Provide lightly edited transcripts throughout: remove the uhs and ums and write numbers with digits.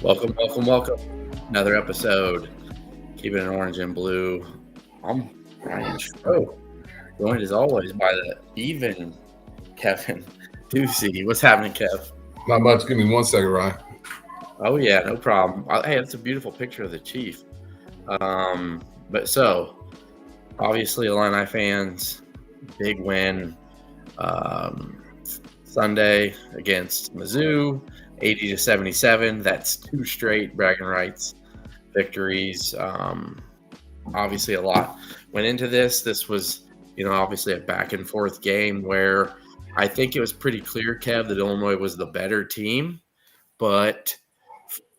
Welcome, welcome, welcome. Another episode. Keeping it orange and blue. I'm Ryan Stroh, joined as always by the even Kevin Ducey. What's happening, Kev? Not much. Give me 1 second, Ryan. Oh yeah, no problem. Hey, that's a beautiful picture of the Chief. But so obviously, Illini fans, big win Sunday against Mizzou, 80-77. That's two straight bragging rights victories. Obviously, a lot went into this. This was, obviously a back and forth game where I think it was pretty clear, Kev, that Illinois was the better team, but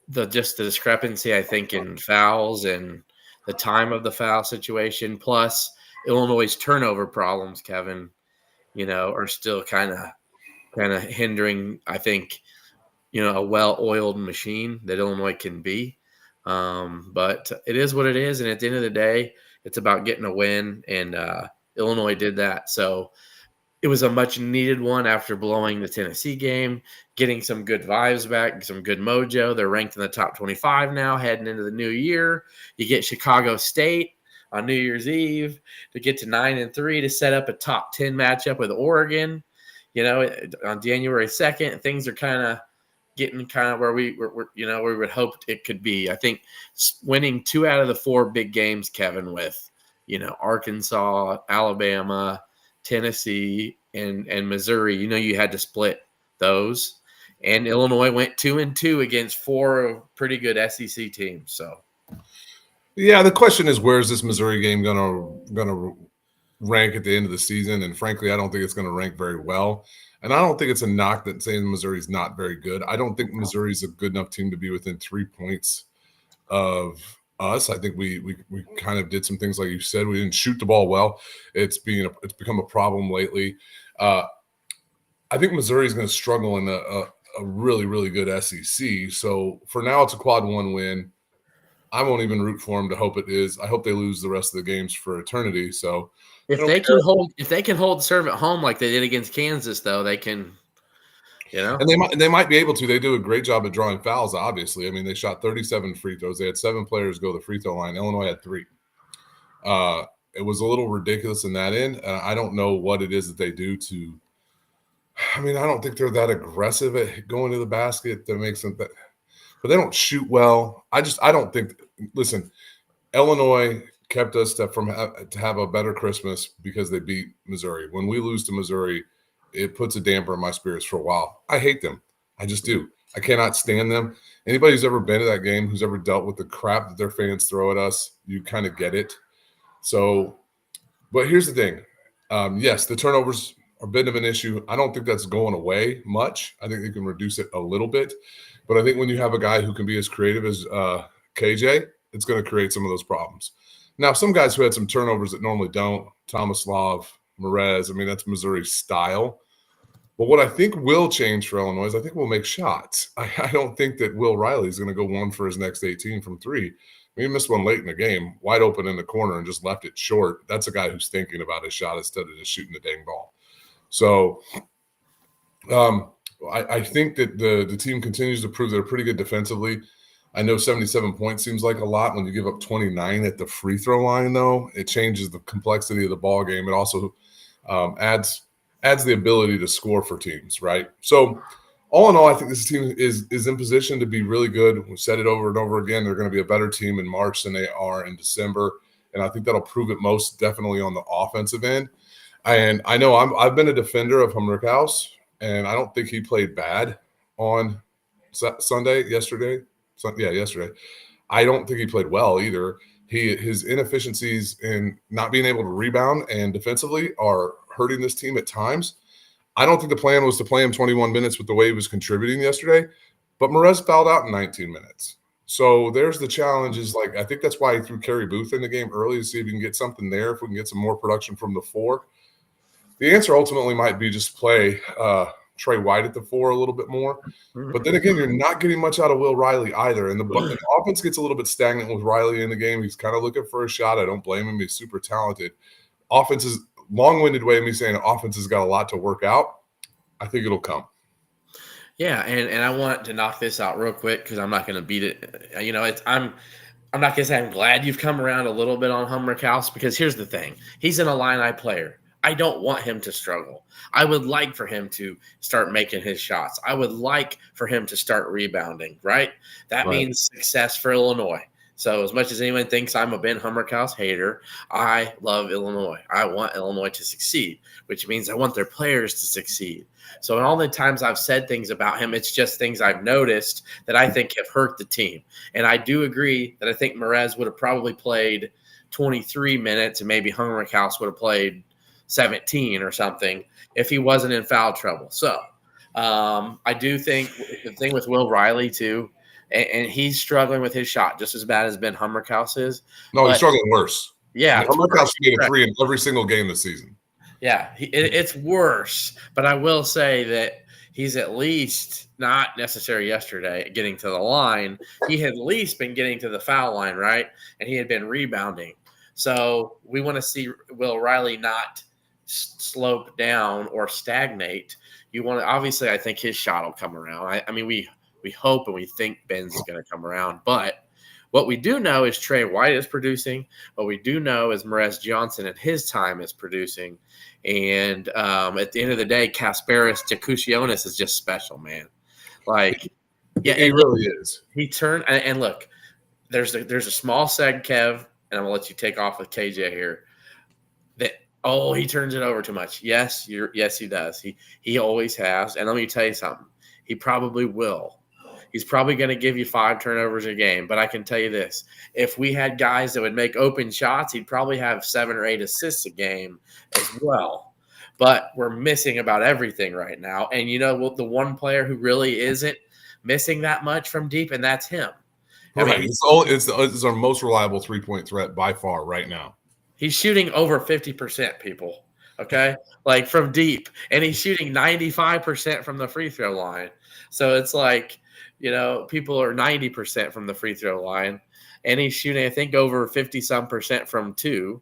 the discrepancy, I think, in fouls and the time of the foul situation, plus Illinois' turnover problems, Kevin, are still kind of hindering, I think, a well-oiled machine that Illinois can be. But it is what it is, and at the end of the day, it's about getting a win, and Illinois did that. So it was a much-needed one after blowing the Tennessee game, getting some good vibes back, some good mojo. They're ranked in the top 25 now, heading into the new year. You get Chicago State on New Year's Eve to get to 9-3 to set up a top 10 matchup with Oregon. On January 2nd, things are getting where we would hope it could be. I think winning 2 out of the 4 big games, Kevin, with Arkansas, Alabama, Tennessee, and Missouri, you had to split those. And Illinois went 2-2 against 4 pretty good SEC teams. So yeah, the question is, where's this Missouri game gonna rank at the end of the season? And frankly, I don't think it's going to rank very well. And I don't think it's a knock that saying Missouri's not very good. I don't think Missouri's a good enough team to be within 3 points of us. I think we kind of did some things like you said. We didn't shoot the ball well. It's become a problem lately. I think Missouri's going to struggle in a really, really good SEC. So for now, it's a quad 1 win. I won't even root for them to hope it is. I hope they lose the rest of the games for eternity. So if they can hold serve at home like they did against Kansas, though, they can. And they might be able to. They do a great job at drawing fouls, obviously. I mean, they shot 37 free throws. They had 7 players go to the free throw line. Illinois had 3. It was a little ridiculous in that end. I don't know what it is that they do to – I mean, I don't think they're that aggressive at going to the basket that makes them – but they don't shoot well. I don't think – listen, Illinois kept us to have a better Christmas because they beat Missouri. When we lose to Missouri – it puts a damper in my spirits for a while. I hate them. I just do. I cannot stand them. Anybody who's ever been to that game, who's ever dealt with the crap that their fans throw at us, you kind of get it. So, but here's the thing. Yes, the turnovers are a bit of an issue. I don't think that's going away much. I think they can reduce it a little bit. But I think when you have a guy who can be as creative as KJ, it's going to create some of those problems. Now, some guys who had some turnovers that normally don't, Tomislav, Merez, I mean, that's Missouri's style. But what I think will change for Illinois is I think we'll make shots. I don't think that Will Riley is going to go 1 for his next 18 from 3. He missed one late in the game, wide open in the corner, and just left it short. That's a guy who's thinking about his shot instead of just shooting the dang ball. So I think that the team continues to prove they're pretty good defensively. I know 77 points seems like a lot when you give up 29 at the free throw line, though. It changes the complexity of the ball game. It also adds the ability to score for teams, right? So all in all, I think this team is in position to be really good. We've said it over and over again. They're going to be a better team in March than they are in December. And I think that'll prove it most definitely on the offensive end. And I know I've been a defender of Humrickhouse, and I don't think he played bad on yesterday. I don't think he played well either. His inefficiencies in not being able to rebound and defensively are hurting this team at times. I don't think the plan was to play him 21 minutes with the way he was contributing yesterday, but Merez fouled out in 19 minutes. So there's the challenge is I think that's why he threw Kerry Booth in the game early to see if he can get something there, if we can get some more production from the 4. The answer ultimately might be just play Trey White at the 4 a little bit more. But then again, you're not getting much out of Will Riley either. And the offense gets a little bit stagnant with Riley in the game. He's kind of looking for a shot. I don't blame him. He's super talented. Offense is long-winded way of me saying offense has got a lot to work out. I think it'll come. Yeah, and I want to knock this out real quick because I'm not going to beat it. I'm not going to say I'm glad you've come around a little bit on Hummerkaus because here's the thing. He's an Illini player. I don't want him to struggle. I would like for him to start making his shots. I would like for him to start rebounding, right? That means success for Illinois. So as much as anyone thinks I'm a Ben Hummerkaus hater, I love Illinois. I want Illinois to succeed, which means I want their players to succeed. So in all the times I've said things about him, it's just things I've noticed that I think have hurt the team. And I do agree that I think Merez would have probably played 23 minutes and maybe Hummerkaus would have played 17 or something if he wasn't in foul trouble. So I do think the thing with Will Riley too, and he's struggling with his shot just as bad as Ben Hummerkaus is. No, he's struggling worse. Yeah. Hummerkaus made a 3 in every single game this season. Yeah, it's worse. But I will say that he's at least not necessarily yesterday getting to the line. He had at least been getting to the foul line, right? And he had been rebounding. So we want to see Will Riley not slope down or stagnate. You want to, obviously, I think his shot will come around. I mean, we hope and we think Ben's going to come around. But what we do know is Trey White is producing. What we do know is Merez Johnson at his time is producing. And at the end of the day, Kasparis Jakusionis is just special, man. Like, yeah, he really is. He turned and look, there's a small seg, Kev, and I'm gonna let you take off with KJ here. That he turns it over too much. Yes, he does. He always has. And let me tell you something. He probably will. He's probably going to give you 5 turnovers a game. But I can tell you this. If we had guys that would make open shots, he'd probably have 7 or 8 assists a game as well. But we're missing about everything right now. And you know what? The one player who really isn't missing that much from deep, and that's him. Right. It's our most reliable three-point threat by far right now. He's shooting over 50%, people. Okay? Like from deep. And he's shooting 95% from the free throw line. So it's like, you know, people are 90% from the free throw line, and he's shooting, I think, over 50-some% from 2,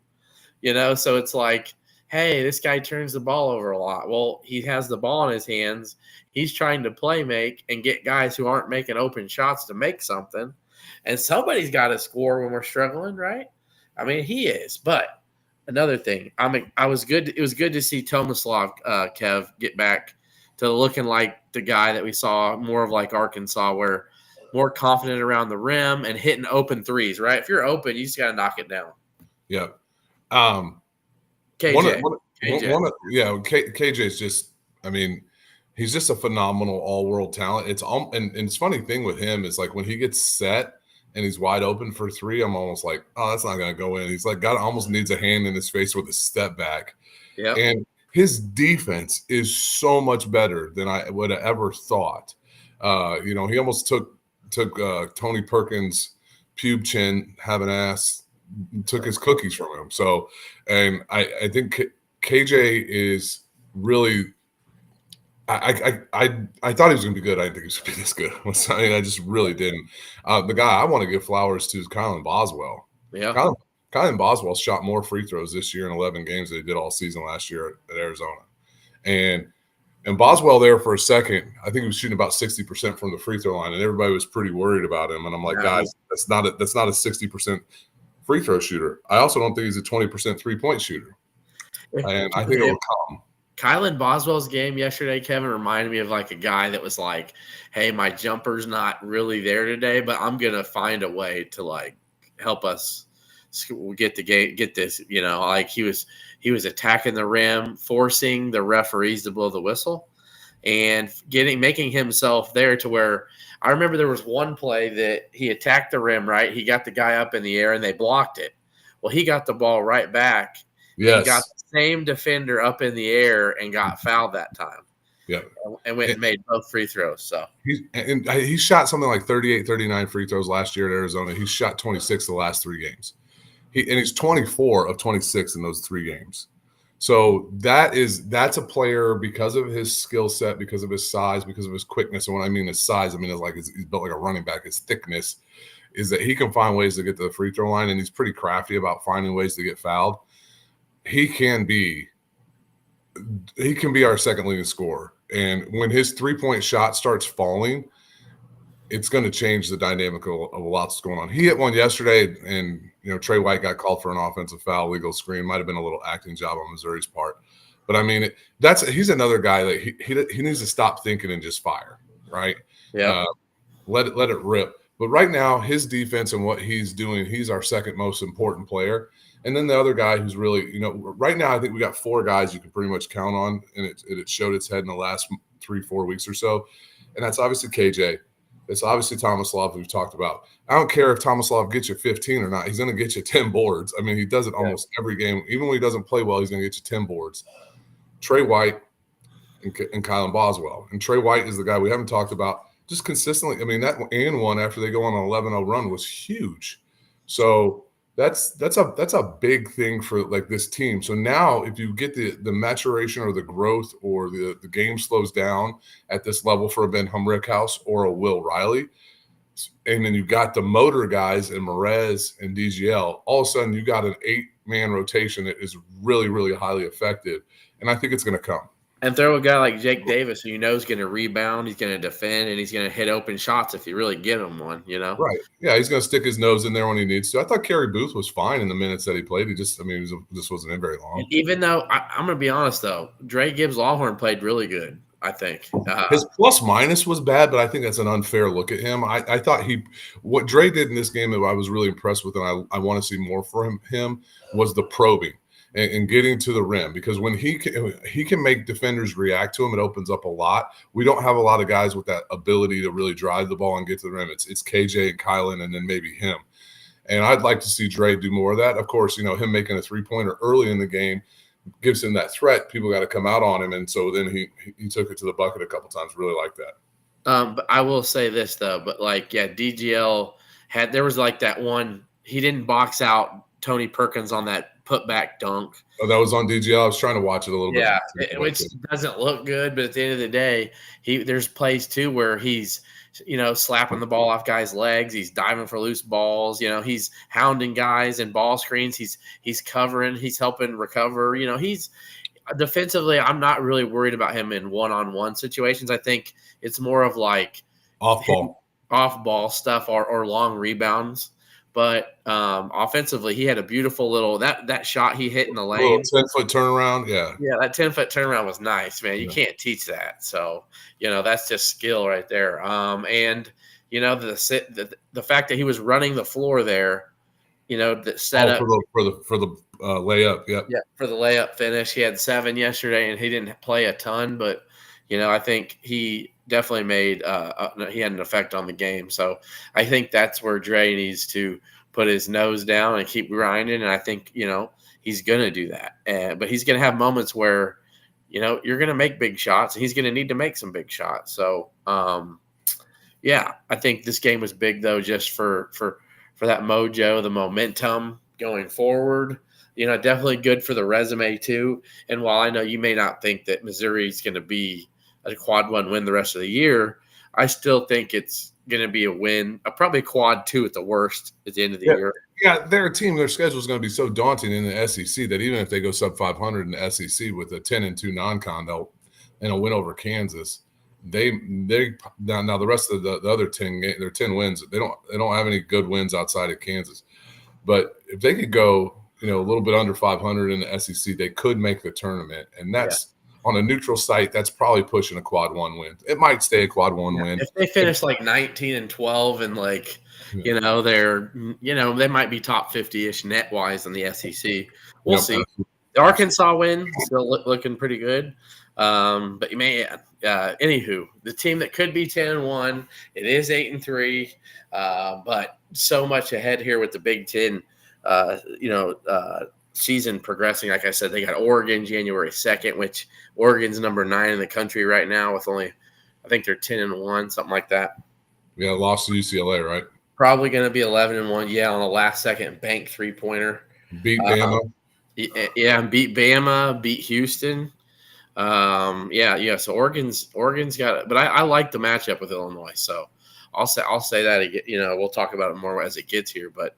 you know? So it's like, hey, this guy turns the ball over a lot. Well, he has the ball in his hands. He's trying to play make and get guys who aren't making open shots to make something. And somebody's got to score when we're struggling, right? I mean, he is. But another thing, it was good to see Tomislav, Kev, get back to looking like the guy that we saw more of like Arkansas, where more confident around the rim and hitting open threes, right? If you're open, you just got to knock it down. Yeah. KJ. KJ is just, I mean, he's just a phenomenal all-world talent. And it's funny thing with him is like when he gets set and he's wide open for 3, I'm almost like, oh, that's not going to go in. He's like, God almost needs a hand in his face with a step back. Yeah. And his defense is so much better than I would have ever thought. He almost took Tony Perkins' pube chin, have an ass, took his cookies from him. So, and I think KJ is really. I thought he was going to be good. I didn't think he was going to be this good. I just really didn't. The guy I want to give flowers to is Kylan Boswell. Yeah. Kylan Boswell shot more free throws this year in 11 games than he did all season last year at Arizona. And Boswell there for a second, I think he was shooting about 60% from the free throw line, and everybody was pretty worried about him. And I'm like, guys, that's not a 60% free throw shooter. I also don't think he's a 20% three-point shooter. And I think it will come. Kylan Boswell's game yesterday, Kevin, reminded me of like a guy that was like, hey, my jumper's not really there today, but I'm going to find a way to like help us get the game, get this, like he was attacking the rim, forcing the referees to blow the whistle and making himself there to where I remember there was one play that he attacked the rim, right? He got the guy up in the air and they blocked it. Well, he got the ball right back. Yes. He got the same defender up in the air and got fouled that time. Yeah. And went and made both free throws. So he shot something like 38, 39 free throws last year at Arizona. He shot 26 the last 3 games. He's 24 of 26 in those 3 games. So that's a player because of his skill set, because of his size, because of his quickness. And when I mean his size, I mean it's like he's built like a running back. His thickness is that he can find ways to get to the free throw line, and he's pretty crafty about finding ways to get fouled. He can be our second leading scorer. And when his 3-point shot starts falling, it's going to change the dynamic of a lot that's going on. He hit one yesterday, and Trey White got called for an offensive foul, legal screen. Might have been a little acting job on Missouri's part, but I mean, he's another guy that he needs to stop thinking and just fire, right? Yeah, let it rip. But right now, his defense and what he's doing, he's our second most important player. And then the other guy who's really, right now, I think we got 4 guys you can pretty much count on, and it showed its head in the last 3-4 weeks or so, and that's obviously KJ. It's obviously Tomislav, we've talked about. I don't care if Tomislav gets you 15 or not. He's going to get you 10 boards. I mean, he does it almost every game. Even when he doesn't play well, he's going to get you 10 boards. Trey White and Kylan Boswell. And Trey White is the guy we haven't talked about just consistently. I mean, that and one after they go on an 11-0 run was huge. So that's a big thing for like this team. So now if you get the maturation or the growth or the game slows down at this level for a Ben Humrickhouse or a Will Riley, and then you got the motor guys and Merez and DGL, all of a sudden you got an 8-man rotation that is really, really highly effective. And I think it's going to come. And throw a guy like Jake Davis, who is going to rebound, he's going to defend, and he's going to hit open shots if you really give him one, Right. Yeah, he's going to stick his nose in there when he needs to. I thought Kerry Booth was fine in the minutes that he played. He just wasn't in very long. And even though, I'm going to be honest, though, Dre Gibbs-Lawhorn played really good, I think. His plus-minus was bad, but I think that's an unfair look at him. I thought what Dre did in this game that I was really impressed with, and I want to see more from him, was the probing. And getting to the rim, because when he can make defenders react to him, it opens up a lot. We don't have a lot of guys with that ability to really drive the ball and get to the rim. It's KJ and Kylan and then maybe him. And I'd like to see Dre do more of that. Of course, him making a 3-pointer early in the game gives him that threat. People got to come out on him, and so then he took it to the bucket a couple times. Really like that. But I will say this though, DGL there was like that one, he didn't box out Tony Perkins on that putback dunk. Oh, that was on DGL. I was trying to watch it a little bit. Yeah, which doesn't look good, but at the end of the day, there's plays too where he's slapping the ball off guys' legs. He's diving for loose balls. He's hounding guys in ball screens. He's covering. He's helping recover. He's defensively. I'm not really worried about him in one-on-one situations. I think it's more of like off ball stuff or long rebounds. But offensively, he had a beautiful little that shot he hit in the lane. 10-foot turnaround, yeah. Yeah, that 10-foot turnaround was nice, man. You can't teach that. So, that's just skill right there. And the fact that he was running the floor there, that set up for the layup, yeah, for the layup finish. He had 7 yesterday, and he didn't play a ton, but I think he definitely made he had an effect on the game. So I think that's where Dre needs to put his nose down and keep grinding. And I think, he's going to do that. But he's going to have moments where, you're going to make big shots, and he's going to need to make some big shots. So, I think this game was big though, just for that mojo, the momentum going forward. Definitely good for the resume too. And while I know you may not think that Missouri's going to be a quad 1 win the rest of the year, I still think it's going to be a win, probably quad 2 at the worst at the end of the year. Yeah, their schedule is going to be so daunting in the SEC that even if they go sub 500 in the SEC with a 10-2 non-con, and a win over Kansas, they now the rest of the other 10 their 10 wins, they don't have any good wins outside of Kansas. But if they could go, a little bit under 500 in the SEC, they could make the tournament, and that's. Yeah. On a neutral site, that's probably pushing a quad 1 win. It might stay a quad 1 win. If they finish like 19-12 and they're they might be top 50-ish net wise in the SEC. We'll see. The Arkansas win still looking pretty good. But you may anywho, the team that could be 10-1, it is 8-3. But so much ahead here with the Big Ten. Season progressing. Like I said, they got Oregon January 2nd, which Oregon's number 9 in the country right now with only, I think they're 10-1, something like that. Yeah, lost to UCLA, right? Probably going to be 11-1. Yeah, on the last second bank 3-pointer. Beat Bama. Beat Bama, beat Houston. So Oregon's got it, but I like the matchup with Illinois. So I'll say that again. We'll talk about it more as it gets here. But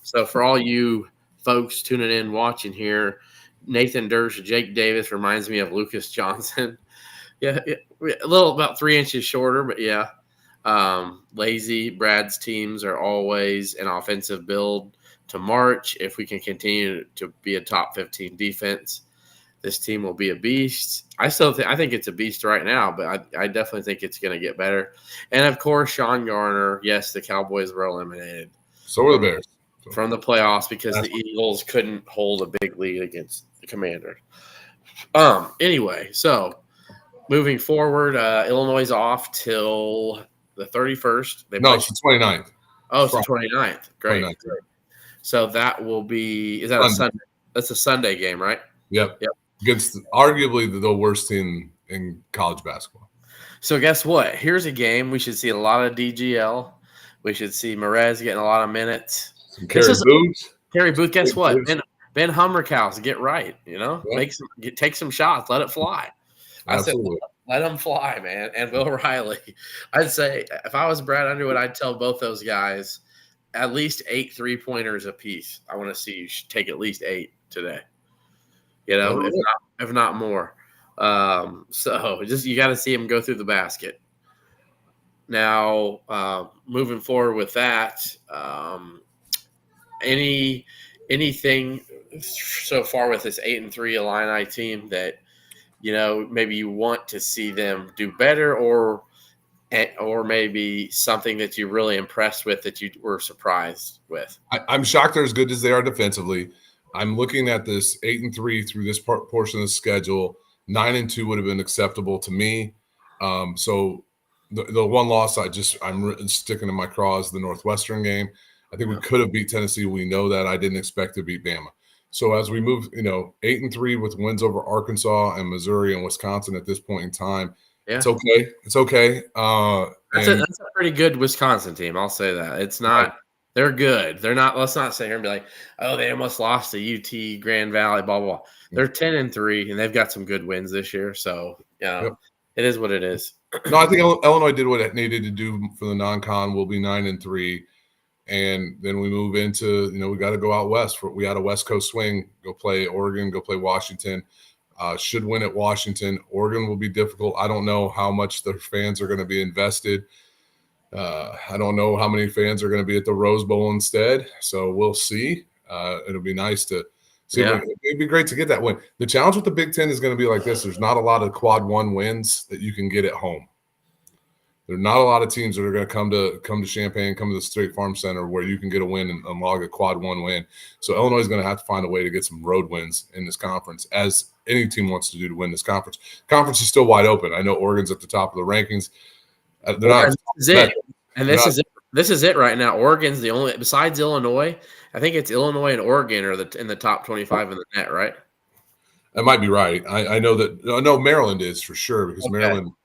so for all you folks tuning in, watching here, Nathan Dersch, Jake Davis reminds me of Lucas Johnson. Yeah, a little about 3 inches shorter, but yeah. Lazy Brad's teams are always an offensive build to March. If we can continue to be a top 15 defense, this team will be a beast. I think it's a beast right now, but I definitely think it's going to get better. And of course, Sean Garner. Yes, the Cowboys were eliminated. So were the Bears from the playoffs because the Eagles couldn't hold a big lead against the Commanders. Anyway, so moving forward, Illinois is off till the 31st. It's the 29th. Oh, it's the 29th. Great. 29th. So that will be – is that Sunday? A Sunday? That's a Sunday game, right? Yep. Against arguably the worst team in college basketball. So guess what? Here's a game. We should see a lot of DGL. We should see Merez getting a lot of minutes. Kerry Booth. Guess what? Ben Hummerkaus, get right. Take some shots. Let it fly. Absolutely. I said, let them fly, man. And Will Riley. I'd say if I was Brad Underwood, I'd tell both those guys at least 8 3-pointers apiece. I want to see you take at least 8 today. If not more. So just you got to see him go through the basket. Now, moving forward with that, anything so far with this 8-3 Illini team that maybe you want to see them do better, or maybe something that you're really impressed with that you were surprised with? I'm shocked they're as good as they are defensively. I'm looking at this 8-3 through this portion of the schedule. 9-2 would have been acceptable to me. So the one loss I'm sticking in my craw is the Northwestern game. I think we could have beat Tennessee. We know that. I didn't expect to beat Bama. So as we move, 8-3 with wins over Arkansas and Missouri and Wisconsin at this point in time, it's okay. It's okay. That's a pretty good Wisconsin team. I'll say that. It's not. Right. They're good. They're not. Let's not sit here and be like, oh, they almost lost to UT, Grand Valley, blah blah blah. They're 10-3, and they've got some good wins this year. So It is what it is. No, I think Illinois did what it needed to do for the non-con. We'll be 9-3. And then we move into, we got to go out west. We had a West Coast swing, go play Oregon, go play Washington. Should win at Washington. Oregon will be difficult. I don't know how much the fans are going to be invested. I don't know how many fans are going to be at the Rose Bowl instead. So we'll see. It'll be nice to see. Yeah. It'd be great to get that win. The challenge with the Big Ten is going to be like this. There's not a lot of quad one wins that you can get at home. There are not a lot of teams that are going to come to Champaign, come to the State Farm Center where you can get a win and log a quad one win. So Illinois is going to have to find a way to get some road wins in this conference, as any team wants to do to win this conference. Conference is still wide open. I know Oregon's at the top of the rankings. They're not. This is it. And this is it. This is it right now. Oregon's the only, besides Illinois, I think it's Illinois and Oregon are in the top 25 in the net, right? That might be right. I know that. No, Maryland is for sure, because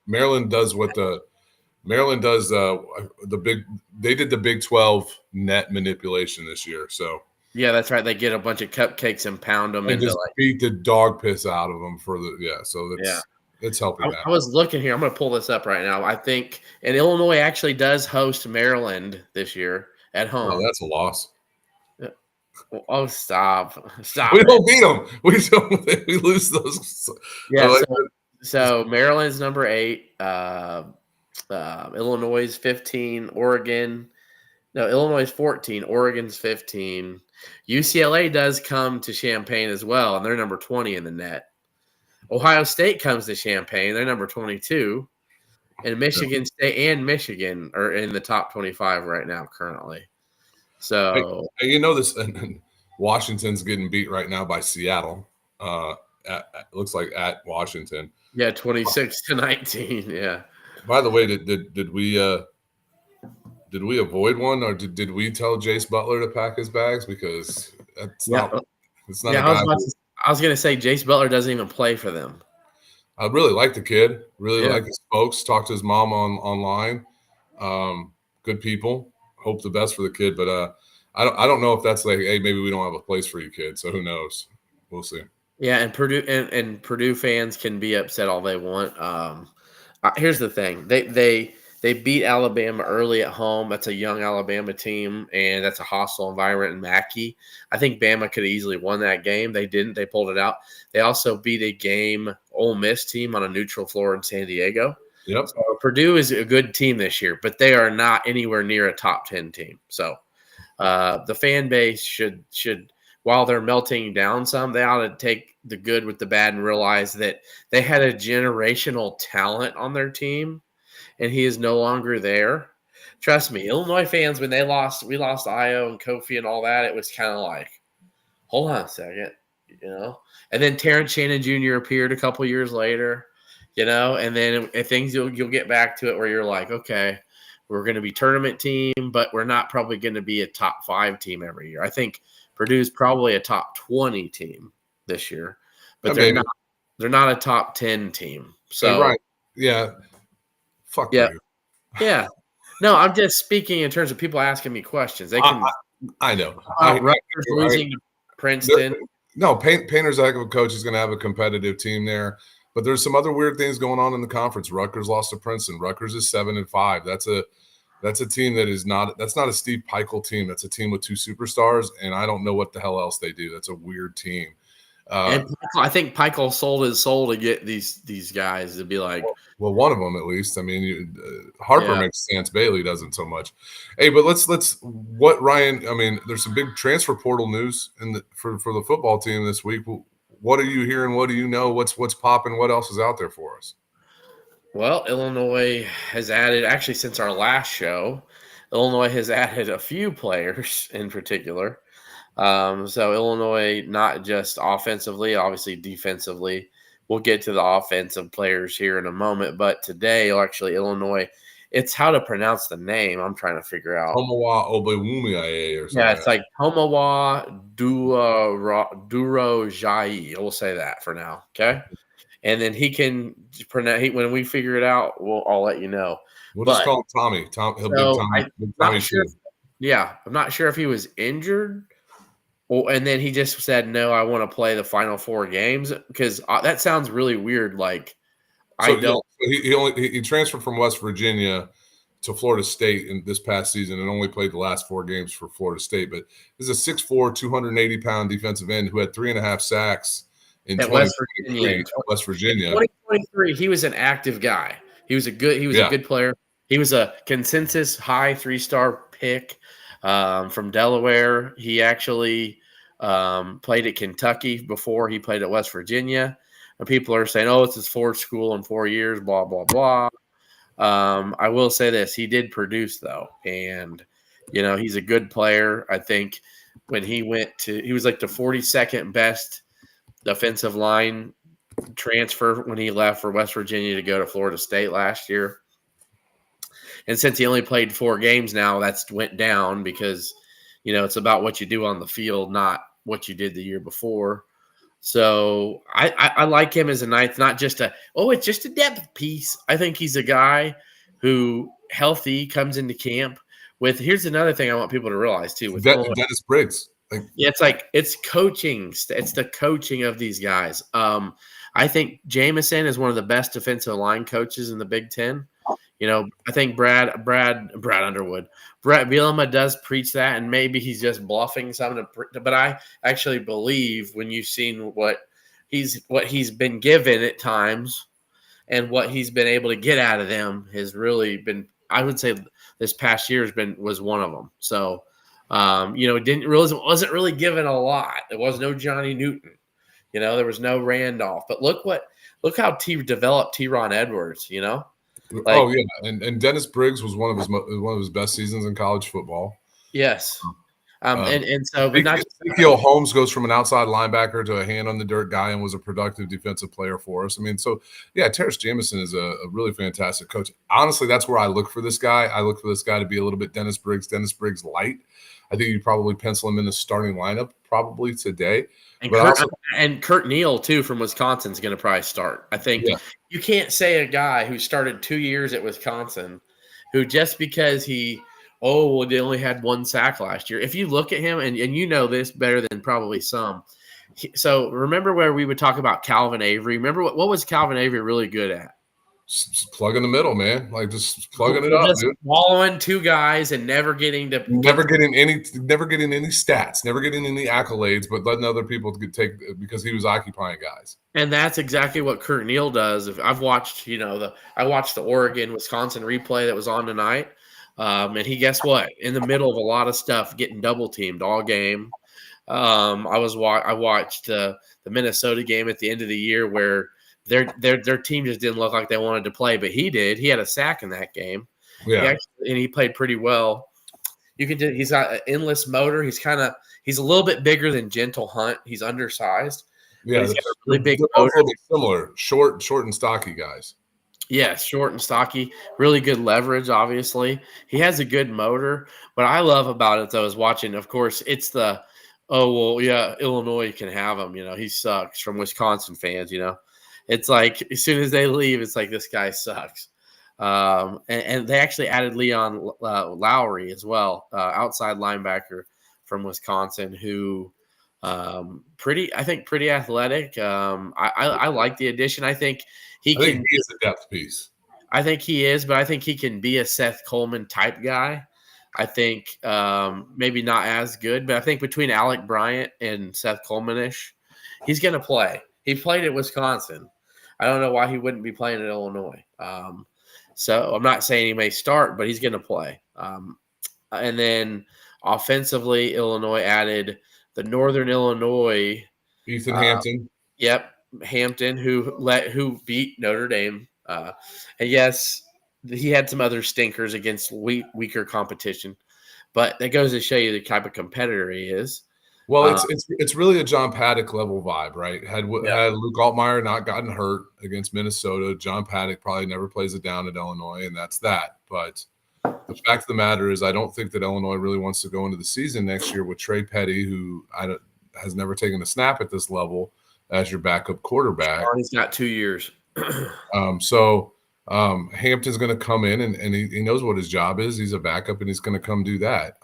Maryland does what Maryland does they did the Big 12 net manipulation this year. So yeah, that's right. They get a bunch of cupcakes and pound them and just beat the dog piss out of them So it's helping that. I was looking here. I'm going to pull this up right now. I think, and Illinois actually does host Maryland this year at home. Oh, that's a loss. Oh, stop! We don't beat them. We lose those. Yeah. So Maryland's number 8. Illinois is 15. Illinois is 14. Oregon's 15. UCLA does come to Champaign as well, and they're number 20 in the net. Ohio State comes to Champaign. They're number 22. And Michigan State and Michigan are in the top 25 right now currently. So this, Washington's getting beat right now by Seattle. Looks like at Washington. Yeah, 26-19. Yeah. By the way, did we avoid one, or did we tell Jace Butler to pack his bags? Because it's not. Yeah, I was gonna say Jace Butler doesn't even play for them. I really like the kid. Really like his folks. Talked to his mom online. Good people. Hope the best for the kid, but I don't know if that's like, hey, maybe we don't have a place for you, kid. So who knows? We'll see. Yeah, and Purdue fans can be upset all they want. Here's the thing: they They beat Alabama early at home. That's a young Alabama team, and that's a hostile environment in Mackey. I think Bama could have easily won that game. They didn't. They pulled it out. They also beat a game Ole Miss team on a neutral floor in San Diego. Yep. So Purdue is a good team this year, but they are not anywhere near a top 10 team. So the fan base should while they're melting down some, they ought to take the good with the bad and realize that they had a generational talent on their team, and he is no longer there. Trust me, Illinois fans, when we lost Io and Kofi and all that, it was kind of like, hold on a second, And then Terrence Shannon Jr. appeared a couple years later, and then if things you'll get back to it where you're like, okay, we're going to be tournament team, but we're not probably going to be a top 5 team every year. I think Purdue's probably a top 20 team this year, but they're not a top 10 team. So right. Yeah. Fuck Purdue. Yeah. No, I'm just speaking in terms of people asking me questions. They can. I know. Rutgers losing to Princeton. Painter's a heck of a coach. He's going to have a competitive team there. But there's some other weird things going on in the conference. Rutgers lost to Princeton. Rutgers is 7-5. That's a team that's not a Steve Peichel team. That's a team with 2 superstars, and I don't know what the hell else they do. That's a weird team. And I think Peichel sold his soul to get these guys to be like. Well, one of them at least. I mean, Harper makes sense. Bailey doesn't so much. Hey, but let's what Ryan. I mean, there's some big transfer portal news for the football team this week. What are you hearing? What do you know? What's popping? What else is out there for us? Well, Illinois has added, actually since our last show, Illinois has added a few players in particular. So Illinois, not just offensively, obviously defensively. We'll get to the offensive players here in a moment. But today, actually, Illinois, it's how to pronounce the name I'm trying to figure out. Tomowa Obewumiaye or something. Yeah, it's like Tomowa Durojai. We'll say that for now, okay? And then he can pronounce. When we figure it out, I'll let you know. We'll just call him Tommy. Big Tommy. I'm not sure if he was injured. Well, and then he just said, "No, I want to play the final 4 games," because that sounds really weird. Like, he transferred from West Virginia to Florida State in this past season and only played the last 4 games for Florida State. But this is a 6'4", 280-pound defensive end who had 3.5 sacks in West Virginia. In 2023, he was an active guy. He was a good player. He was a consensus high 3-star pick. From Delaware. He actually played at Kentucky before he played at West Virginia. And people are saying, oh, it's his 4th school in 4 years, blah, blah, blah. I will say this. He did produce, though. And, he's a good player. I think when he was like the 42nd best offensive line transfer when he left for West Virginia to go to Florida State last year. And since he only played 4 games now, that's went down because, it's about what you do on the field, not what you did the year before. So I like him as a ninth, not just it's just a depth piece. I think he's a guy who healthy comes into camp with. Here's another thing I want people to realize too. With Dennis Briggs. It's coaching. It's the coaching of these guys. I think Jameson is one of the best defensive line coaches in the Big Ten. I think Brad Underwood, Brett Bielema does preach that, and maybe he's just bluffing something. But I actually believe when you've seen what he's been given at times, and what he's been able to get out of them has really been. I would say this past year was one of them. So, wasn't really given a lot. There was no Johnny Newton. There was no Randolph. But look how developed Teron Edwards. And Dennis Briggs was one of his best seasons in college football. Yes, and so Ezekiel Holmes goes from an outside linebacker to a hand on the dirt guy and was a productive defensive player for us. I mean, so yeah, Terrace Jamison is a really fantastic coach. Honestly, that's where I look for this guy. I look for this guy to be a little bit Dennis Briggs light. I think you probably pencil him in the starting lineup probably today. And Kurt Neal, too, from Wisconsin is going to probably start. I think you can't say a guy who started 2 years at Wisconsin who just because they only had 1 sack last year. If you look at him, and you know this better than probably some. So remember where we would talk about Calvin Avery? Remember what was Calvin Avery really good at? Just plug in the middle, man. Like just plugging it up, just dude. following two guys and never getting getting any stats, never getting any accolades, but letting other people take because he was occupying guys. And that's exactly what Kurt Neal does. If I've watched, I watched the Oregon Wisconsin replay that was on tonight, and he, guess what? In the middle of a lot of stuff, getting double teamed all game. I watched the Minnesota game at the end of the year where their team just didn't look like they wanted to play, but he did. He had a sack in that game. Yeah, and he played pretty well. He's got an endless motor. He's a little bit bigger than Gentle Hunt. He's undersized. Yeah, he's got a really big motor. Similar, short and stocky guys. Yeah, short and stocky, really good leverage, obviously. He has a good motor. What I love about it, though, is watching, of course, it's Illinois can have him. He sucks from Wisconsin fans, It's like as soon as they leave, it's like this guy sucks. And they actually added Leon Lowry as well, outside linebacker from Wisconsin, who pretty athletic. I like the addition. I think he is a depth piece. I think he is, but I think he can be a Seth Coleman type guy. I think maybe not as good, but I think between Alec Bryant and Seth Coleman-ish, he's going to play. He played at Wisconsin. I don't know why he wouldn't be playing at Illinois. So I'm not saying he may start, but he's going to play. And then offensively, Illinois added the Northern Illinois Ethan Hampton. Yep, Hampton, who beat Notre Dame. And yes, he had some other stinkers against weaker competition, but that goes to show you the type of competitor he is. Well, it's really a John Paddock level vibe, right? Had Luke Altmaier not gotten hurt against Minnesota, John Paddock probably never plays it down at Illinois, and that's that. But the fact of the matter is, I don't think that Illinois really wants to go into the season next year with Trey Petty, who has never taken a snap at this level, as your backup quarterback. He's got 2 years. Hampton's going to come in and he knows what his job is. He's a backup and he's going to come do that.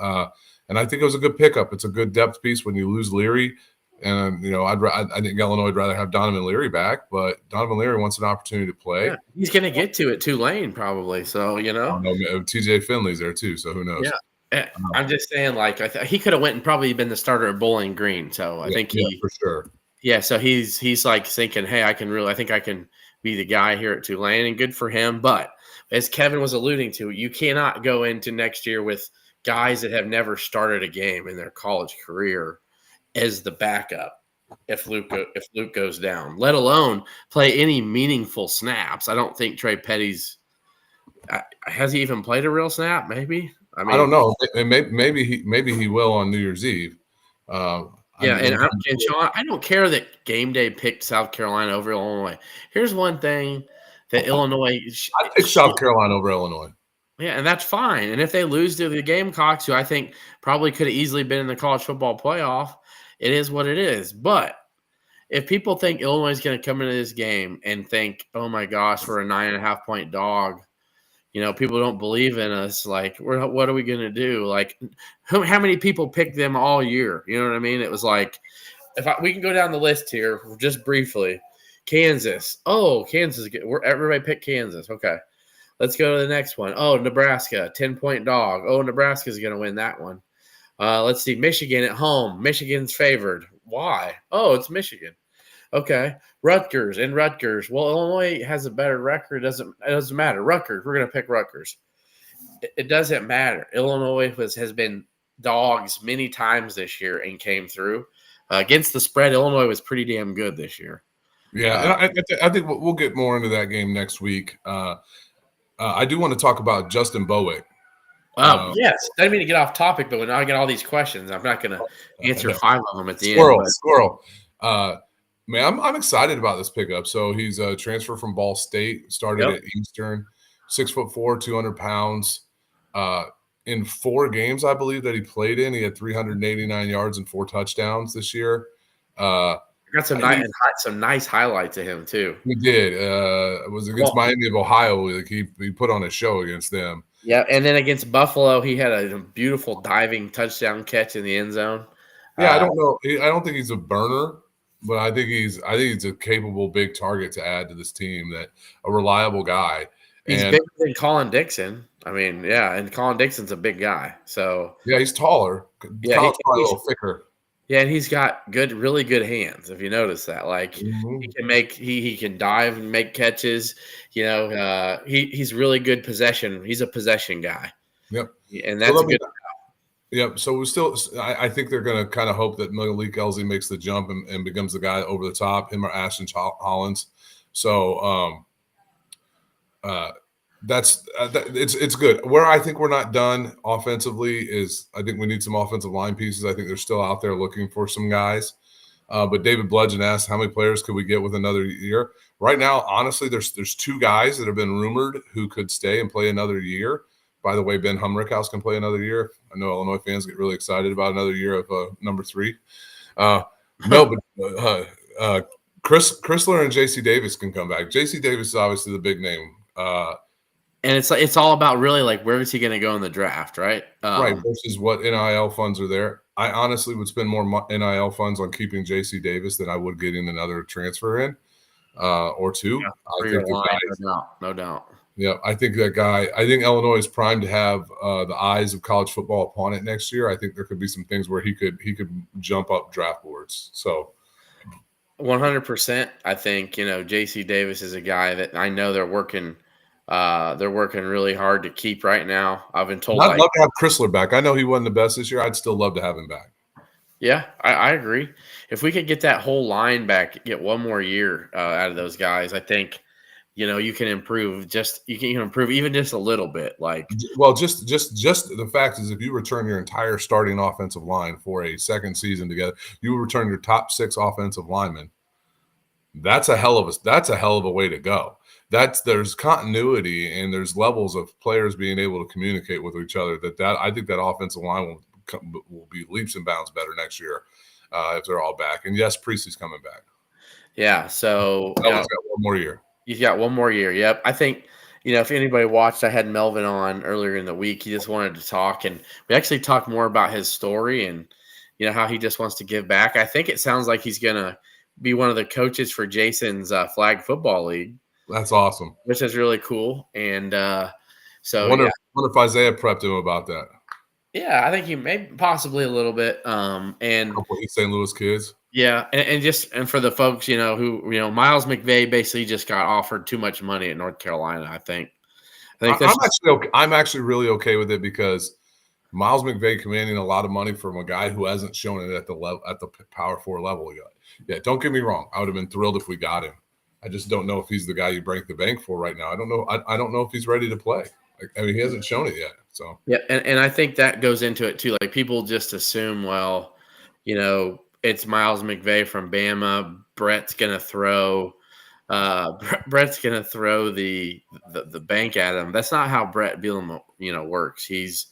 And I think it was a good pickup. It's a good depth piece when you lose Leary. And, I think Illinois would rather have Donovan Leary back, but Donovan Leary wants an opportunity to play. Yeah, he's going to get to it Tulane probably. So, TJ Finley's there too. So who knows? Yeah. I'm just saying, he could have went and probably been the starter at Bowling Green. So I think for sure. Yeah. So he's like thinking, hey, I think I can be the guy here at Tulane, and good for him. But as Kevin was alluding to, you cannot go into next year with guys that have never started a game in their college career as the backup if Luke goes down, let alone play any meaningful snaps. I don't think Trey Petty's has he even played a real snap? Maybe. I don't know. Maybe he will on New Year's Eve. Sean, I don't care that game day picked South Carolina over Illinois. Here's one thing that Illinois – I picked South Carolina over Illinois. Yeah, and that's fine. And if they lose to the Gamecocks, who I think probably could have easily been in the college football playoff, it is what it is. But if people think Illinois is going to come into this game and think, oh, my gosh, we're a 9.5-point dog, people don't believe in us. Like, what are we going to do? Like, how many people picked them all year? You know what I mean? It was like, we can go down the list here just briefly. Kansas. Oh, Kansas. Everybody picked Kansas. Okay. Let's go to the next one. Oh, Nebraska, 10-point dog. Oh, Nebraska's going to win that one. Let's see. Michigan at home. Michigan's favored. Why? Oh, it's Michigan. Okay. Rutgers. Well, Illinois has a better record. It doesn't matter. Rutgers. We're going to pick Rutgers. It doesn't matter. Illinois has been dogs many times this year and came through. Against the spread, Illinois was pretty damn good this year. Yeah, I think we'll get more into that game next week. I do want to talk about Justin Bowick. Oh, yes. I didn't mean to get off topic, but when I get all these questions, I'm not going to answer 5 of them at the end. Squirrel. Man, I'm excited about this pickup. So he's a transfer from Ball State, started at Eastern, 6'4", 200 pounds. In 4 games, I believe, that he played in, he had 389 yards and 4 touchdowns this year. Got some nice highlights of him too. He did. It was against Miami of Ohio. Like he put on a show against them. Yeah, and then against Buffalo, he had a beautiful diving touchdown catch in the end zone. Yeah, I don't know. I don't think he's a burner. but I think he's a capable big target to add to this team. That a reliable guy. He's And bigger than Colin Dixon. I mean, yeah, and Colin Dixon's a big guy. So yeah, he's taller. yeah, Colin's probably a little thicker. yeah, and he's got really good hands. If you notice that, like he Mm-hmm. can make he can dive and make catches. You know, he's really good possession. He's a possession guy. Yep. And So that's a good. Yep. So we still, I think they're going to kind of hope that Malik Elzy makes the jump and becomes the guy over the top. Him or Ashton Hollins. So it's good. Where I think we're not done offensively is I think we need some offensive line pieces. I think they're still out there looking for some guys. But David Bludgeon asked, how many players could we get with another year? Right now, honestly, there's two guys that have been rumored who could stay and play another year. By the way, Ben Humrickhouse can play another year. I know Illinois fans get really excited about another year of number 3. No, but Chris Chrysler and J.C. Davis can come back. J.C. Davis is obviously the big name. And it's all about really like where is he going to go in the draft, right? Right, versus what NIL funds are there. I honestly would spend more NIL funds on keeping J.C. Davis than I would getting another transfer in or two. Yeah, I think the guy, no doubt. Yeah, I think that guy. I think Illinois is primed to have the eyes of college football upon it next year. I think there could be some things where he could jump up draft boards. So, 100%. I think J.C. Davis is a guy that I know they're working really hard to keep right now. I've been told. I'd love to have Chrysler back. I know he wasn't the best this year. I'd still love to have him back. Yeah, I agree. If we could get that whole line back, get one more year out of those guys, I think. You can improve. You can improve even just a little bit. Like, well, just the fact is, if you return your entire starting offensive line for a second season together, you return your top 6 offensive linemen. That's a hell of a way to go. There's continuity and there's levels of players being able to communicate with each other. I think that offensive line will be leaps and bounds better next year if they're all back. And yes, Priestley's coming back. Yeah, so he's got one more year. He's got one more year. Yep. I think, if anybody watched, I had Melvin on earlier in the week. He just wanted to talk, and we actually talked more about his story and, how he just wants to give back. I think it sounds like he's going to be one of the coaches for Jason's flag football league. That's awesome. Which is really cool. And so, wonder if Isaiah prepped him about that. Yeah, I think he may possibly a little bit. And St. Louis kids. Yeah, and for the folks, who Miles McVay basically just got offered too much money at North Carolina. I think I'm actually really okay with it because Miles McVay commanding a lot of money from a guy who hasn't shown it at the Power 4 level yet. Yeah, don't get me wrong. I would have been thrilled if we got him. I just don't know if he's the guy you break the bank for right now. I don't know. I don't know if he's ready to play. He hasn't shown it yet. So yeah, and I think that goes into it too. Like people just assume, well, it's Miles McVay from Bama. Brett's gonna throw the bank at him. That's not how Brett Bielema works. He's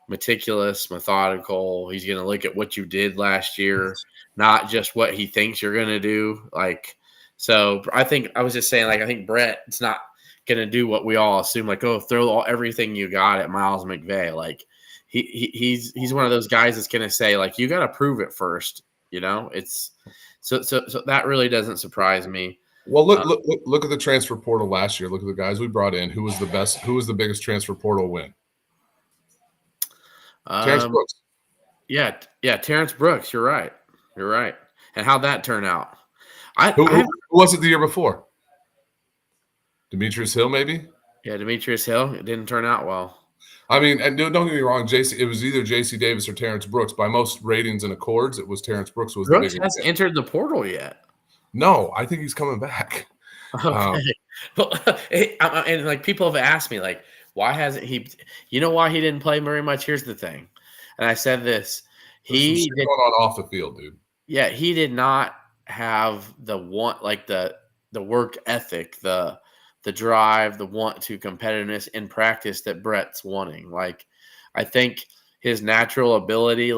meticulous, methodical. He's gonna look at what you did last year, not just what he thinks you're gonna do. So I think I was just saying, I think Brett's not gonna do what we all assume, throw everything you got at Miles McVay. He's one of those guys that's gonna say, you got to prove it first. It's so that really doesn't surprise me. Well, look at the transfer portal last year. Look at the guys we brought in. Who was the best? Who was the biggest transfer portal win? Terrence Brooks. Yeah, Terrence Brooks. You're right. And how'd that turn out? Who was it the year before? Demetrius Hill, maybe? Yeah, Demetrius Hill. It didn't turn out well. I mean, and don't get me wrong, it was either J.C. Davis or Terrence Brooks. By most ratings and accords, it was Terrence Brooks. Brooks hasn't entered the portal yet. No, I think he's coming back. Okay. And people have asked me, why hasn't he? Why he didn't play very much? Here's the thing, and I said this: he did going on off the field, dude. Yeah, he did not have the work ethic, the drive, the want to competitiveness in practice that Brett's wanting. I think his natural ability,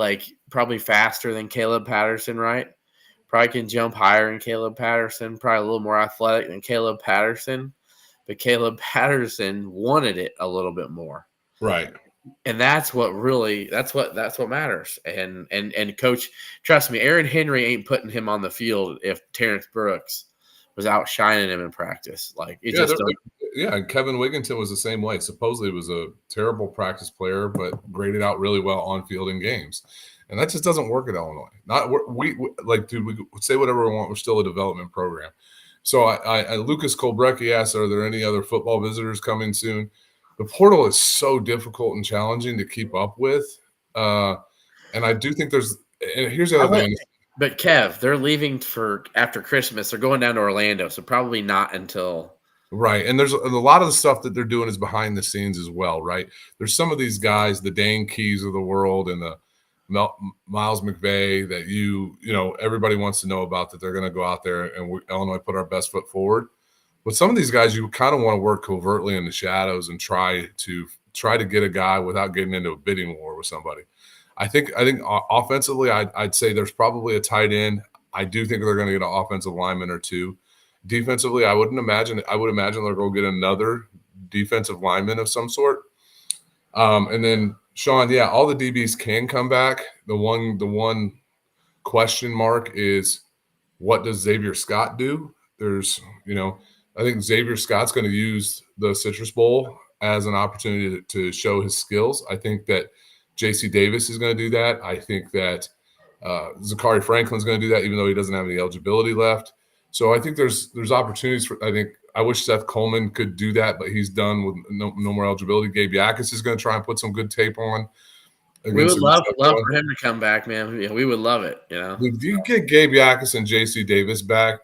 probably faster than Caleb Patterson, right? Probably can jump higher than Caleb Patterson, probably a little more athletic than Caleb Patterson, but Caleb Patterson wanted it a little bit more. Right. And that's what matters. And coach, trust me, Aaron Henry ain't putting him on the field if Terrence Brooks was outshining him in practice. Like it just don't. Yeah, and Kevin Wigginton was the same way. Supposedly was a terrible practice player, but graded out really well on field in games. And that just doesn't work at Illinois. Not we like, dude, we say whatever we want. We're still a development program. So Lucas Kolbrecki asked, are there any other football visitors coming soon? The portal is so difficult and challenging to keep up with. And I do think there's – and here's the other thing. But, Kev, they're leaving for after Christmas. They're going down to Orlando, so probably not until – right. And there's a lot of the stuff that they're doing is behind the scenes as well, right? There's some of these guys, the Dane Keys of the world and the Miles McVay that you know everybody wants to know about, that they're going to go out there and Illinois put our best foot forward. But some of these guys you kind of want to work covertly in the shadows and try to get a guy without getting into a bidding war with somebody. I think offensively, I'd say there's probably a tight end. I do think they're going to get an offensive lineman or two. Defensively, I would imagine they're going to get another defensive lineman of some sort. And then Sean, yeah, all the DBs can come back. The one question mark is, what does Xavier Scott do? There's, I think Xavier Scott's going to use the Citrus Bowl as an opportunity to show his skills. I think that J.C. Davis is going to do that. I think that Zachary Franklin's going to do that, even though he doesn't have any eligibility left. So I think there's opportunities for. I wish Seth Coleman could do that, but he's done with no more eligibility. Gabe Yakis is going to try and put some good tape on. We would love for him to come back, man. We would love it. If you get Gabe Yakis and J.C. Davis back,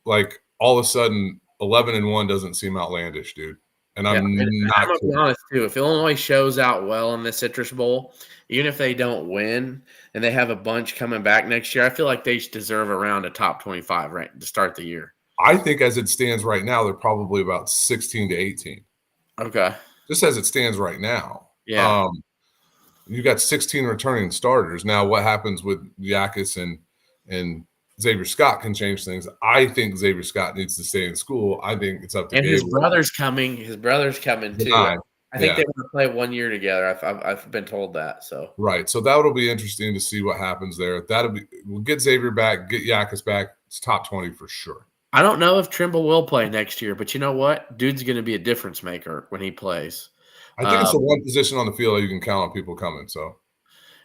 like all of a sudden 11-1 doesn't seem outlandish, dude. And I'm gonna be honest too. If Illinois shows out well in the Citrus Bowl, even if they don't win and they have a bunch coming back next year, I feel like they deserve around a top 25 rank to start the year. I think as it stands right now, they're probably about 16 to 18. Okay. Just as it stands right now. Yeah. You got 16 returning starters. Now, what happens with Yakis and Xavier Scott can change things. I think Xavier Scott needs to stay in school. I think it's up to Gabe. His brother's coming. His brother's coming too. I think they want to play 1 year together. I've been told that. So right. So that'll be interesting to see what happens there. We'll get Xavier back, get Yakis back. It's top 20 for sure. I don't know if Trimble will play next year, but you know what? Dude's going to be a difference maker when he plays. I think it's the one position on the field you can count on people coming. So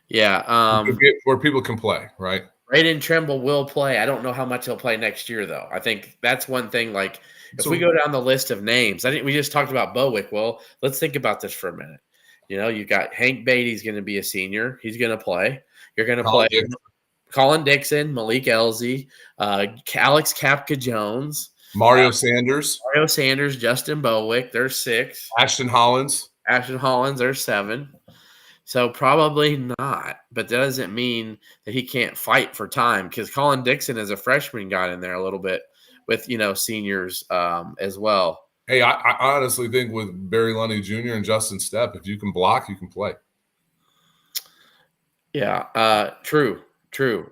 yeah, where people can play, right? Braden Trimble will play. I don't know how much he'll play next year, though. I think that's one thing. Like, if we go down the list of names, I think we just talked about Bowick. Well, let's think about this for a minute. You got Hank Beatty's going to be a senior. He's going to play. You're going to play Colin Dixon, Malik Elzy, Alex Kapka Jones, Mario Sanders, Justin Bowick. There's 6. Ashton Hollins, there's 7. So probably not, but that doesn't mean that he can't fight for time, because Colin Dixon as a freshman got in there a little bit with, seniors as well. Hey, I honestly think with Barry Lundy Jr. and Justin Stepp, if you can block, you can play. Yeah, true. In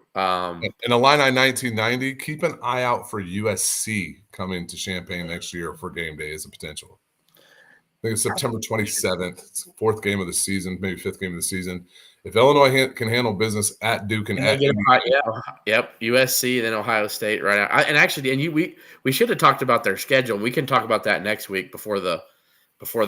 Illini 1990, keep an eye out for USC coming to Champaign next year for game day as a potential. I think it's September 27th. It's 4th game of the season, maybe 5th game of the season. If Illinois can handle business at Duke and at USC, then Ohio State right now. We should have talked about their schedule. We can talk about that next week before the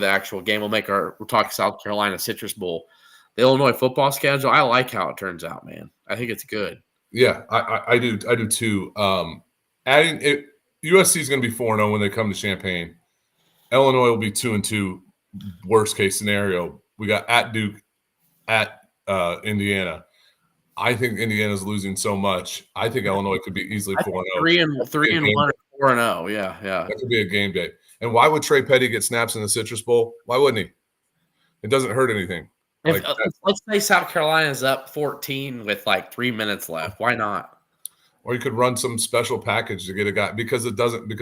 actual game. We'll talk South Carolina Citrus Bowl. The Illinois football schedule, I like how it turns out, man. I think it's good. Yeah, I do too. Adding it, USC is going to be 4-0 when they come to Champaign. Illinois will be 2-2, worst case scenario. We got at Duke, at Indiana. I think Indiana's losing so much. I think Illinois could be easily 4-0. 3-1 or 4-0. Yeah. That could be a game day. And why would Trey Petty get snaps in the Citrus Bowl? Why wouldn't he? It doesn't hurt anything. Let's say South Carolina's up 14 with 3 minutes left. Why not? Or you could run some special package to get a guy, because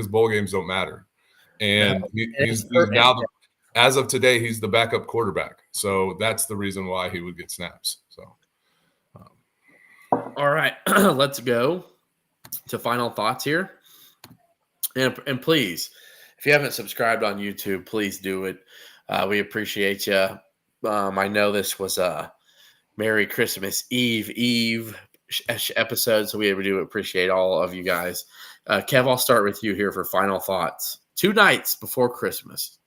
bowl games don't matter. And he's now, as of today, he's the backup quarterback. So that's the reason why he would get snaps. So, all right, let's go to final thoughts here. And please, if you haven't subscribed on YouTube, please do it. We appreciate you. I know this was a Merry Christmas Eve episode, so we do appreciate all of you guys. Kev, I'll start with you here for final thoughts. 2 nights before Christmas.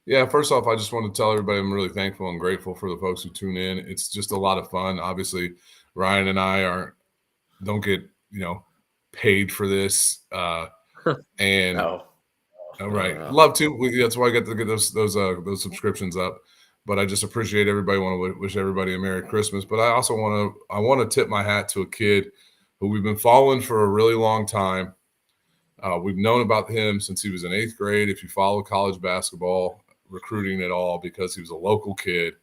Yeah, first off, I just want to tell everybody I'm really thankful and grateful for the folks who tune in. It's just a lot of fun. Obviously, Ryan and I don't get paid for this, and No. all right, love to. That's why I get to get those subscriptions up. But I just appreciate everybody. Want to wish everybody a Merry Christmas. But I also want to tip my hat to a kid who we've been following for a really long time. We've known about him since he was in 8th grade. If you follow college basketball recruiting at all, because he was a local kid,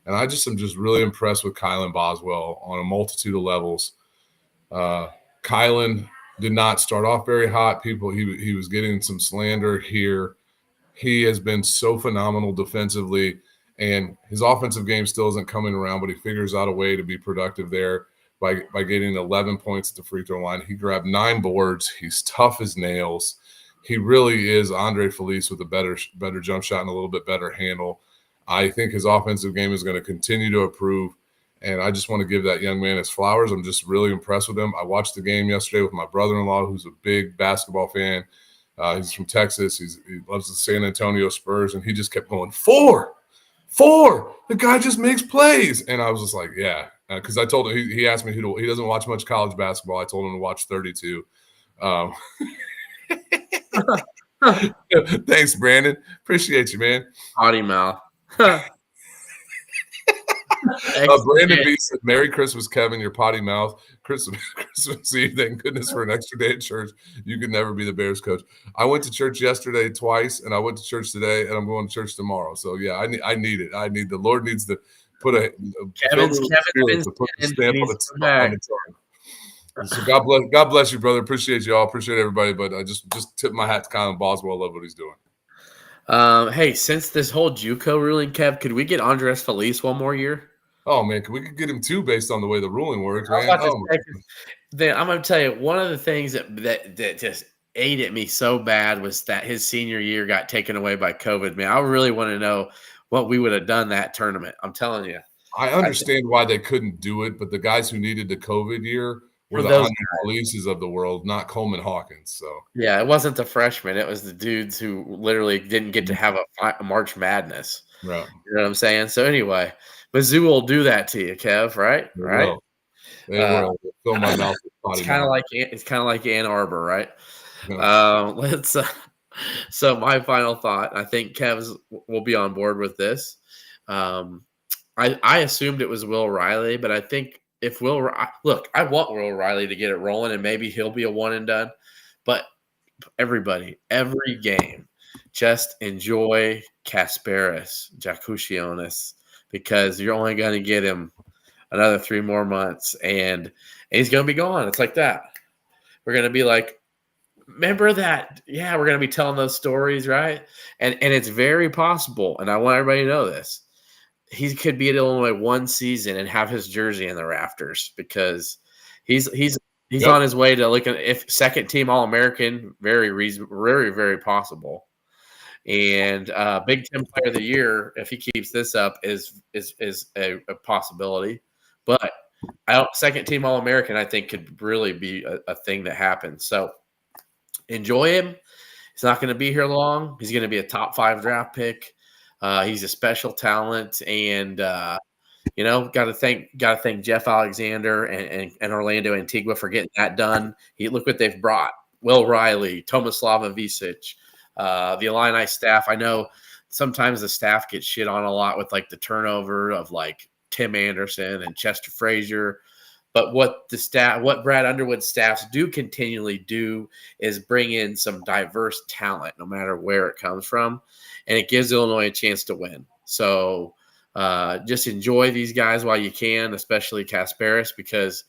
and I just am just really impressed with Kylan Boswell on a multitude of levels. Kylan did not start off very hot. He was getting some slander here. He has been so phenomenal defensively, and his offensive game still isn't coming around, but he figures out a way to be productive there by getting 11 points at the free throw line. He grabbed 9 boards. He's tough as nails. He really is Andre Felice with a better jump shot and a little bit better handle. I think his offensive game is going to continue to improve, and I just want to give that young man his flowers. I'm just really impressed with him. I watched the game yesterday with my brother-in-law, who's a big basketball fan. He's from Texas. He loves the San Antonio Spurs, and he just kept going, 4. The guy just makes plays. And I was just like, yeah, because I told him, he asked me he doesn't watch much college basketball. I told him to watch 32. Thanks, Brandon. Appreciate you, man. Potty mouth. Brandon B said, Merry Christmas, Kevin, your potty mouth. Christmas Eve, thank goodness for an extra day at church. You could never be the Bears coach. I went to church yesterday twice, and I went to church today, and I'm going to church tomorrow. So, yeah, I need it. The Lord needs to put a Kevin's stamp on the tongue. So God bless you, brother. Appreciate you all. Appreciate everybody. But I just tip my hat to Kylan Boswell. Love what he's doing. Hey, since this whole JUCO ruling, Kev, could we get Andres Felice one more year? Oh man, we could get him 2 based on the way the ruling works, man. I'm going to tell you, one of the things that just ate at me so bad was that his senior year got taken away by COVID. Man, I really want to know what we would have done that tournament. I'm telling you. I understand why they couldn't do it, but the guys who needed the COVID year were the Andre Felices of the world, not Coleman Hawkins. So yeah, it wasn't the freshmen; it was the dudes who literally didn't get to have a March Madness. Right. You know what I'm saying? So anyway, Mizzou will do that to you, Kev. Right? They right. They will fill my mouth. It's kind of like Ann Arbor, right? Yeah. Let's. So my final thought: I think Kev will be on board with this. I assumed it was Will Riley, but I think if I want Will Riley to get it rolling, and maybe he'll be a one and done. But everybody, every game, just enjoy Kasparis, Jakutionis, because you're only going to get him another 3 more months, and he's going to be gone. It's like that. We're going to be like, remember that? Yeah, we're going to be telling those stories, right? And it's very possible, and I want everybody to know this. He could be at Illinois one season and have his jersey in the rafters because he's on his way to looking if second team All-American, very very possible. And Big Ten Player of the Year, if he keeps this up, is a possibility. But second team All-American, I think, could really be a thing that happens. So enjoy him. He's not going to be here long. He's going to be a top 5 draft pick. He's a special talent, and got to thank Jeff Alexander and Orlando Antigua for getting that done. Look what they've brought: Will Riley, Tomislava Visic, the Illini staff. I know sometimes the staff gets shit on a lot with like the turnover of like Tim Anderson and Chester Frazier. But what Brad Underwood's staffs do continually do is bring in some diverse talent, no matter where it comes from, and it gives Illinois a chance to win. So just enjoy these guys while you can, especially Kasparis, because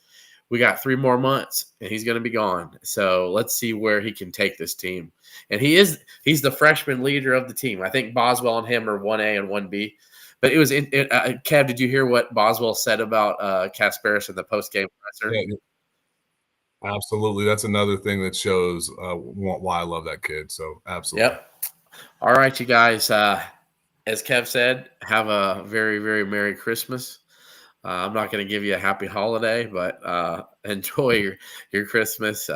we got 3 more months and he's going to be gone. So let's see where he can take this team. And he's the freshman leader of the team. I think Boswell and him are 1A and 1B. But it was Kev, did you hear what Boswell said about Kasparis in the post-game presser? Yeah, absolutely. That's another thing that shows why I love that kid. So absolutely. Yep. All right, you guys. as Kev said, have a very, very Merry Christmas. I'm not going to give you a happy holiday, but enjoy your Christmas.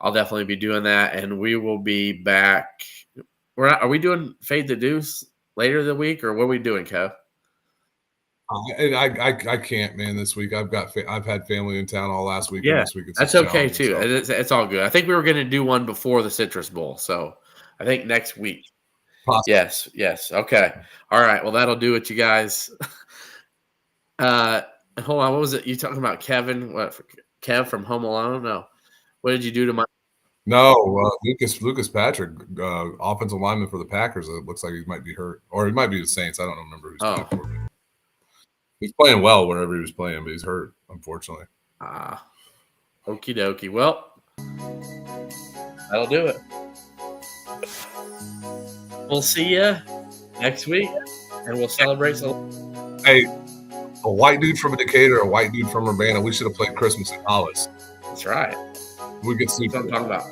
I'll definitely be doing that, and we will be back. Are we doing Fade the Deuce later the week, or what are we doing, Kev? I can't, man. This week I've had family in town all last week. Yeah, and this week that's okay too. So. It's all good. I think we were going to do one before the Citrus Bowl, so I think next week. Possibly. Yes. Okay. All right. Well, that'll do it, you guys. Hold on. What was it? You talking about Kevin? What? Kev from Home Alone? No. What did you do to my? No, Lucas Patrick, offensive lineman for the Packers. It looks like he might be hurt, or he might be the Saints. I don't remember who's playing for me. He's playing well wherever he was playing, but he's hurt, unfortunately. Okie dokie. Well, that'll do it. We'll see you next week, and we'll celebrate some. Hey, a white dude from Decatur, a white dude from Urbana. We should have played Christmas in Hollis. That's right. We get That's what I'm talking about.